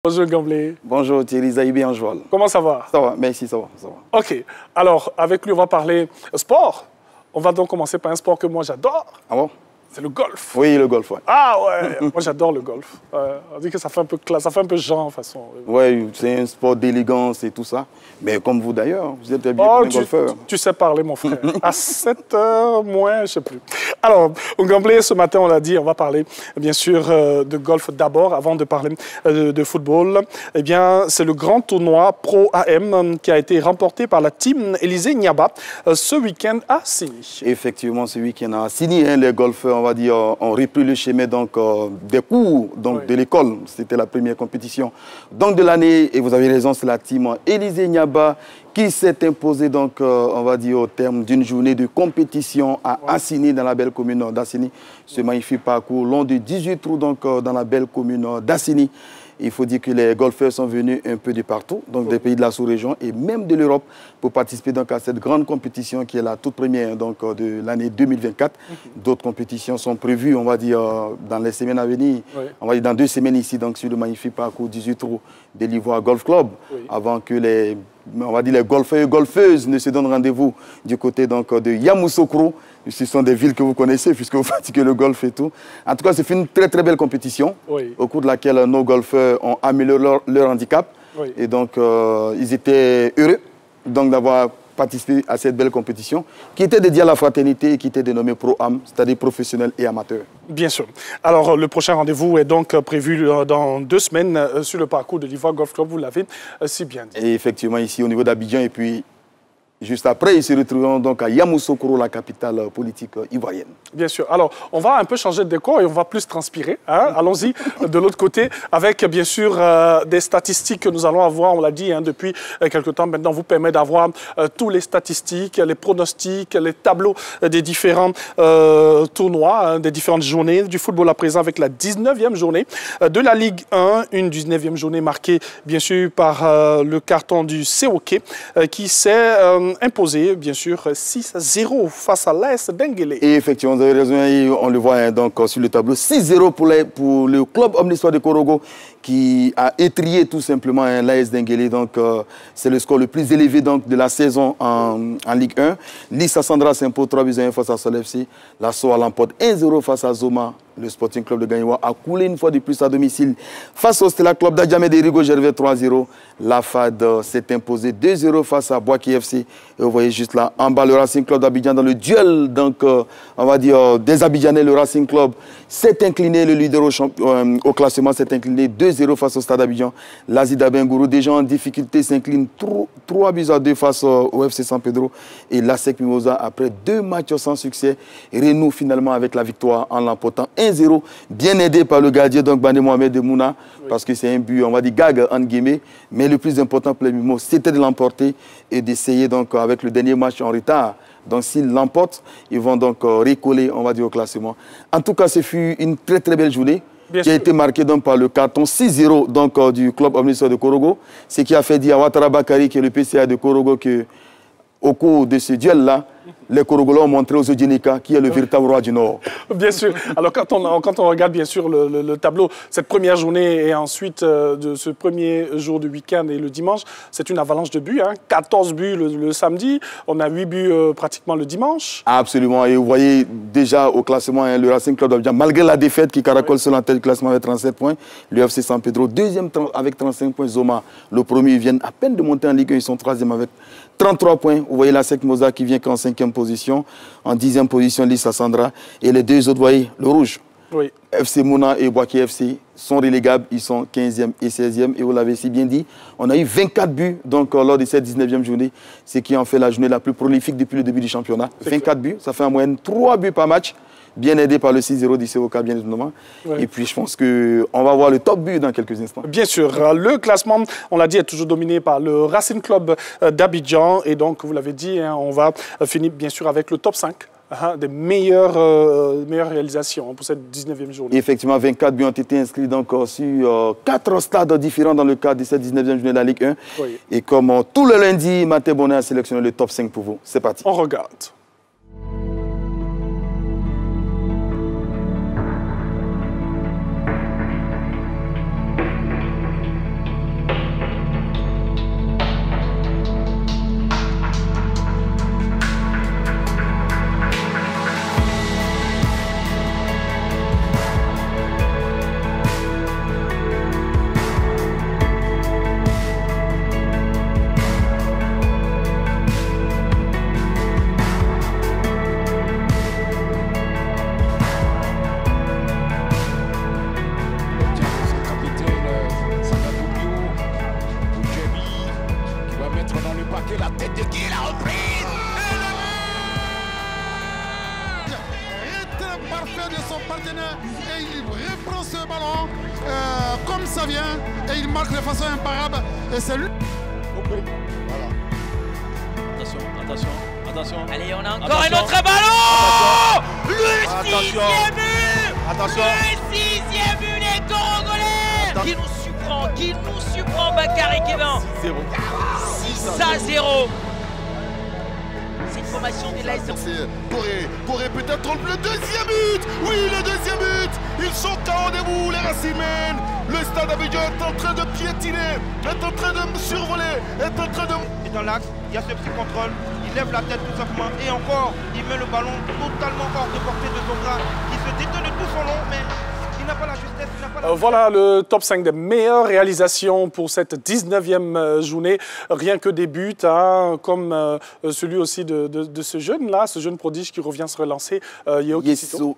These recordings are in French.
Bonjour Gamblé. Bonjour Thierry Zaïbi Anjoual. Comment ça va? Ça va, merci, ça va. Ok, alors avec lui on va parler sport. On va donc commencer par un sport que moi j'adore. Ah bon? C'est le golf. Oui, le golf, ouais. Ah ouais, moi j'adore le golf. On dit que ça fait un peu classe, ça fait un peu genre de façon. Oui, c'est un sport d'élégance et tout ça. Mais comme vous d'ailleurs, vous êtes bien un golfeur. Tu sais parler mon frère. À 7 heures moins, je ne sais plus. Alors, au Gamblé, ce matin, on l'a dit, on va parler bien sûr de golf d'abord, avant de parler de football. Eh bien, c'est le grand tournoi Pro AM qui a été remporté par la team Élysée Niaba ce week-end à Sini. Effectivement, ce week-end à Sini, les golfeurs, on va dire, ont repris le chemin donc, des cours donc, de l'école. C'était la première compétition donc, de l'année. Et vous avez raison, c'est la team Élysée Niaba qui s'est imposée, donc, on va dire, au terme d'une journée de compétition à Assini, dans la belle commune d'Assini. Ce magnifique parcours long de 18 trous donc, dans la belle commune d'Assini. Il faut dire que les golfeurs sont venus un peu de partout, donc des pays de la sous-région et même de l'Europe, pour participer donc, à cette grande compétition qui est la toute première donc, de l'année 2024. D'autres compétitions sont prévues, on va dire, dans les semaines à venir. On va dire dans 2 semaines ici, donc, sur le magnifique parcours 18 trous de l'Ivoire Golf Club, avant que les golfeurs et golfeuses ne se donnent rendez-vous du côté donc, de Yamoussoukro. Ce sont des villes que vous connaissez puisque vous pratiquez le golf et tout. En tout cas, c'est une très très belle compétition au cours de laquelle nos golfeurs ont amélioré leur handicap. Et donc, ils étaient heureux d'avoir participé à cette belle compétition qui était dédiée à la fraternité et qui était dénommée Pro-Am, c'est-à-dire professionnel et amateur. Bien sûr. Alors, le prochain rendez-vous est donc prévu dans 2 semaines sur le parcours de l'Ivoire Golf Club, vous l'avez si bien dit. Et effectivement, ici au niveau d'Abidjan, et puis juste après, ils se retrouveront donc à Yamoussoukro, la capitale politique ivoirienne. Bien sûr. Alors, on va un peu changer de décor et on va plus transpirer. Hein? Allons-y de l'autre côté avec, bien sûr, des statistiques que nous allons avoir, on l'a dit, hein, depuis quelque temps maintenant, vous permet d'avoir tous les statistiques, les pronostics, les tableaux des différents tournois, hein, des différentes journées du football à présent avec la 19e journée de la Ligue 1, une 19e journée marquée, bien sûr, par le carton du COK qui s'est imposé, bien sûr, 6-0 face à l'AS Denguélé. Et effectivement, vous avez raison, on le voit hein, donc, sur le tableau. 6-0 pour le club Omnisport de Korogo qui a étrié tout simplement hein, l'AS Denguélé. Donc, c'est le score le plus élevé donc, de la saison en Ligue 1. Lissa Sandra s'impose 3-1 face à Sol FC. La SOA l'emporte 1-0 face à Zoma. Le Sporting Club de Gagnoua a coulé une fois de plus à domicile face au Stella Club d'Adjamé de Rigo Gervais 3-0. La FAD s'est imposée 2-0 face à Boaki FC. Et vous voyez juste là, en bas, le Racing Club d'Abidjan dans le duel, donc, on va dire, des Abidjanais. Le Racing Club s'est incliné, le leader au classement s'est incliné 2-0 face au Stade Abidjan. L'Azida Bengourou, déjà en difficulté, s'incline 3-2 face au FC San Pedro. Et l'ASEC Mimosa, après 2 matchs sans succès, renoue finalement avec la victoire en l'emportant 1-0, bien aidé par le gardien, donc Bane Mohamed de Mouna, parce que c'est un but, on va dire, gag, entre guillemets. Mais le plus important pour les Mimos, c'était de l'emporter et d'essayer, donc, avec le dernier match en retard. Donc, s'ils l'emportent, ils vont donc recoller, on va dire, au classement. En tout cas, ce fut une très, très belle journée qui a été marquée donc, par le carton 6-0 donc, du club Omnisport de Korogo. Ce qui a fait dire à Ouattara Bakari, qui est le PCA de Korogo, qu'au cours de ce duel-là, les Korogolais ont montré aux Odjenika qui est le véritable roi du Nord. Bien sûr. Alors, quand on regarde, bien sûr, le tableau, cette première journée et ensuite de ce premier jour de week-end et le dimanche, c'est une avalanche de buts. Hein. 14 buts le samedi, on a 8 buts pratiquement le dimanche. Absolument. Et vous voyez déjà au classement, hein, le Racing Club d'Abidjan, malgré la défaite qui caracole sur la tête du classement avec 37 points, le FC San Pedro, deuxième avec 35 points, Zoma, le premier, ils viennent à peine de monter en Ligue 1, ils sont troisième avec 33 points. Vous voyez l'ASEC Mimosa qui vient qu'en 5e position. En 10e position, Lissa Sandra. Et les 2 autres, vous voyez, le rouge. FC Mouna et Boaki FC sont relégables. Ils sont 15e et 16e. Et vous l'avez si bien dit, on a eu 24 buts donc, lors de cette 19e journée. Ce qui en fait la journée la plus prolifique depuis le début du championnat. 24 buts, ça fait en moyenne 3 buts par match. Bien aidé par le 6-0 du COK, bien évidemment. Et puis, je pense qu'on va voir le top but dans quelques instants. Bien sûr. Le classement, on l'a dit, est toujours dominé par le Racing Club d'Abidjan. Et donc, vous l'avez dit, hein, on va finir, bien sûr, avec le top 5 des meilleures réalisations pour cette 19e journée. Effectivement, 24 buts ont été inscrits donc, sur 4 stades différents dans le cadre de cette 19e journée de la Ligue 1. Et comme tout le lundi, Maté Bonnet a sélectionné le top 5 pour vous. C'est parti. On regarde. partenaire et il reprend ce ballon comme ça vient et il marque de façon imparable et c'est lui. Voilà. Attention. Allez, on a encore un autre ballon. Le sixième but. Attention. Le sixième but des Congolais. Qui nous surprend Bakary Kevin. 6-0. C'est une formation des l'AS. Corée peut-être le deuxième but. Oui, le deuxième but. Ils sont à rendez-vous, les Racimènes. Le stade Abidjan est en train de piétiner, est en train de survoler, est en train de... Et dans l'axe, il y a ce petit contrôle. Il lève la tête tout simplement et encore, il met le ballon totalement hors de portée de son bras. Il se détend de tout son long, mais il n'a pas la justesse, il n'a pas la... Voilà le top 5 des meilleures réalisations pour cette 19e journée. Rien que des buts, hein, comme celui aussi de ce jeune-là, ce jeune prodige qui revient se relancer,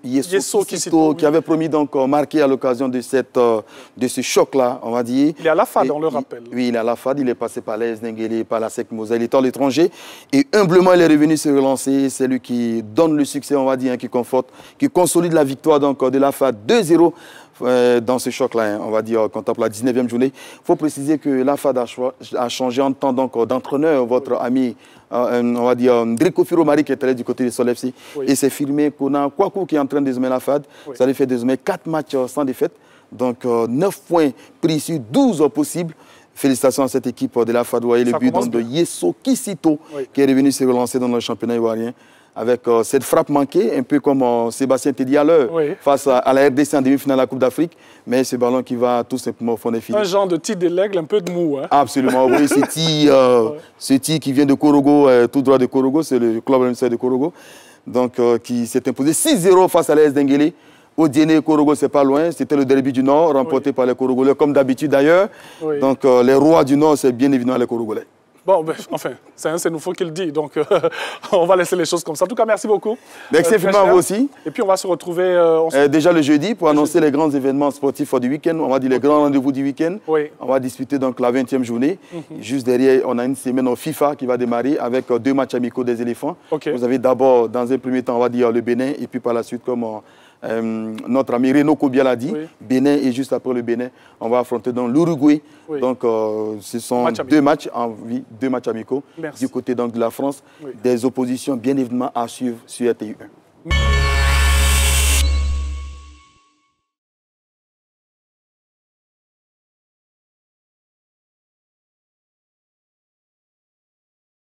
Yesso Kissito, qui avait promis donc marquer à l'occasion de ce choc-là, on va dire. Il est à la FAD, on le rappelle. Oui, il est à la FAD, il est passé par l'AS Denguélé, par la SEC Mosa, il est à l'étranger. Et humblement, il est revenu se relancer. C'est lui qui donne le succès, on va dire, hein, qui conforte, qui consolide la victoire donc, de la FAD 2-0. Dans ce choc-là, hein, on va dire, quand on la 19e journée. Il faut préciser que la FAD a changé en temps d'entraîneur. Votre ami, on va dire, Drico Firomari, qui est allé du côté de Sol FC. Oui. Et c'est firmé Kona Kwaku qui est en train de désormais la FAD. Oui. Ça lui fait désormais 4 matchs sans défaite. Donc 9 points pris sur 12 possibles. Félicitations à cette équipe de la FAD. Vous voyez le but de Yesso Kissito, qui est revenu se relancer dans le championnat ivoirien. Avec cette frappe manquée, un peu comme Sébastien Teddy à l'heure, face à la RDC en demi-finale de la Coupe d'Afrique. Mais ce ballon qui va tout simplement au fond des filets. Un genre de tir de l'aigle, un peu de mou. Hein. Absolument, oui. Ce tir qui vient de Korogo, tout droit de Korogo, c'est le club de Korogo. Donc, qui s'est imposé 6-0 face à l'AS Denguélé. Odiéné Korogo, c'est pas loin. C'était le derby du Nord, remporté par les Korogolais, comme d'habitude d'ailleurs. Donc, les rois du Nord, c'est bien évidemment les Korogolais. Bon, ben, enfin, c'est Nouveau qui le dit, donc on va laisser les choses comme ça. En tout cas, merci beaucoup. Merci infiniment à vous aussi. Et puis, on va se retrouver... déjà le jeudi, pour annoncer les grands événements sportifs du week-end. On va dire les grands rendez-vous du week-end. On va disputer donc la 20e journée. Juste derrière, on a une semaine en FIFA qui va démarrer avec 2 matchs amicaux des éléphants. Vous avez d'abord, dans un premier temps, on va dire le Bénin, et puis par la suite, comme... notre ami Renaud Kobia l'a dit, Bénin, et juste après le Bénin, on va affronter l'Uruguay. Donc, ce sont 2 matchs amicaux du côté donc, de la France. Des oppositions bien évidemment à suivre sur RTI1.